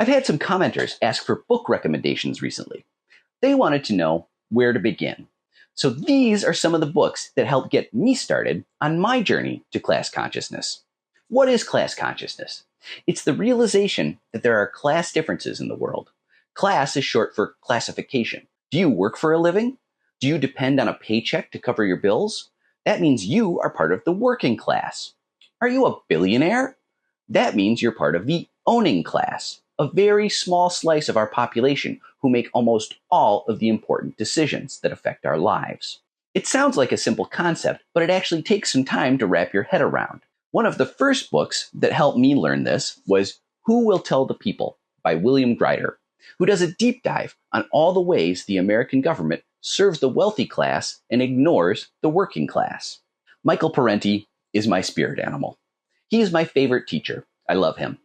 I've had some commenters ask for book recommendations recently. They wanted to know where to begin. So these are some of the books that helped get me started on my journey to class consciousness. What is class consciousness? It's the realization that there are class differences in the world. Class is short for classification. Do you work for a living? Do you depend on a paycheck to cover your bills? That means you are part of the working class. Are you a billionaire? That means you're part of the owning class, a very small slice of our population who make almost all of the important decisions that affect our lives. It sounds like a simple concept, but it actually takes some time to wrap your head around. One of the first books that helped me learn this was Who Will Tell the People by William Grider, who does a deep dive on all the ways the American government serves the wealthy class and ignores the working class. Michael Parenti is my spirit animal. He is my favorite teacher. I love him.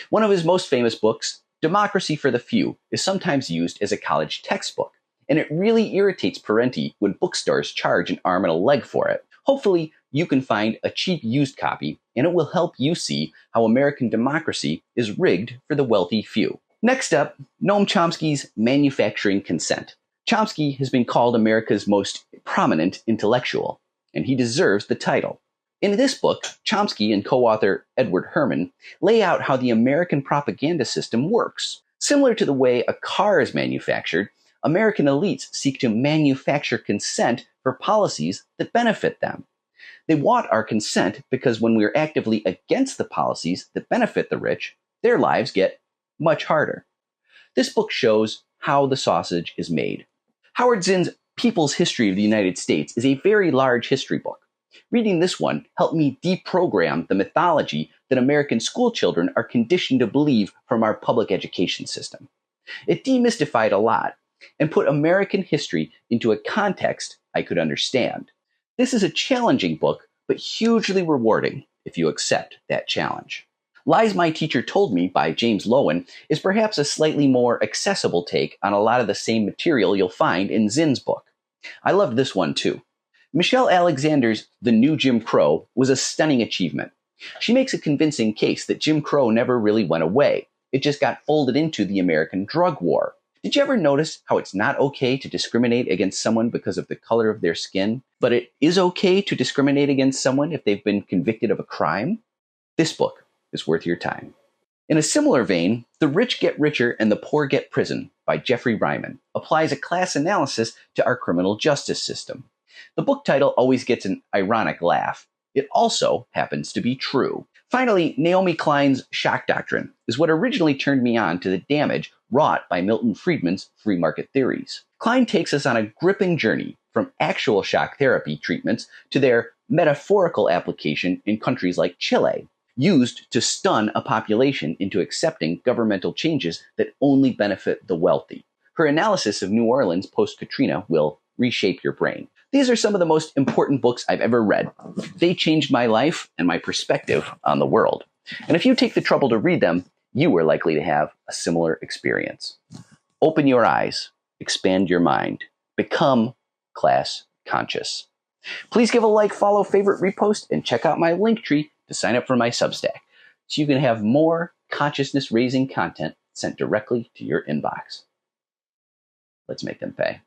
One of his most famous books, Democracy for the Few, is sometimes used as a college textbook, and it really irritates Parenti when bookstores charge an arm and a leg for it. Hopefully, you can find a cheap used copy, and it will help you see how American democracy is rigged for the wealthy few. Next up, Noam Chomsky's Manufacturing Consent. Chomsky has been called America's most prominent intellectual, and he deserves the title. In this book, Chomsky and co-author Edward Herman lay out how the American propaganda system works. Similar to the way a car is manufactured, American elites seek to manufacture consent for policies that benefit them. They want our consent because when we're actively against the policies that benefit the rich, their lives get much harder. This book shows how the sausage is made. Howard Zinn's People's History of the United States is a very large history book. Reading this one helped me deprogram the mythology that American school children are conditioned to believe from our public education system. It demystified a lot and put American history into a context I could understand. This is a challenging book, but hugely rewarding if you accept that challenge. Lies My Teacher Told Me by James Loewen is perhaps a slightly more accessible take on a lot of the same material you'll find in Zinn's book. I loved this one too. Michelle Alexander's The New Jim Crow was a stunning achievement. She makes a convincing case that Jim Crow never really went away. It just got folded into the American drug war. Did you ever notice how it's not okay to discriminate against someone because of the color of their skin, but it is okay to discriminate against someone if they've been convicted of a crime? This book is worth your time. In a similar vein, The Rich Get Richer and the Poor Get Prison by Jeffrey Ryman applies a class analysis to our criminal justice system. The book title always gets an ironic laugh. It also happens to be true. Finally, Naomi Klein's Shock Doctrine is what originally turned me on to the damage wrought by Milton Friedman's free market theories. Klein takes us on a gripping journey from actual shock therapy treatments to their metaphorical application in countries like Chile, used to stun a population into accepting governmental changes that only benefit the wealthy. Her analysis of New Orleans post-Katrina will reshape your brain. These are some of the most important books I've ever read. They changed my life and my perspective on the world. And if you take the trouble to read them, you are likely to have a similar experience. Open your eyes, expand your mind, become class conscious. Please give a like, follow, favorite, repost, and check out my link tree to sign up for my Substack so you can have more consciousness-raising content sent directly to your inbox. Let's make them pay.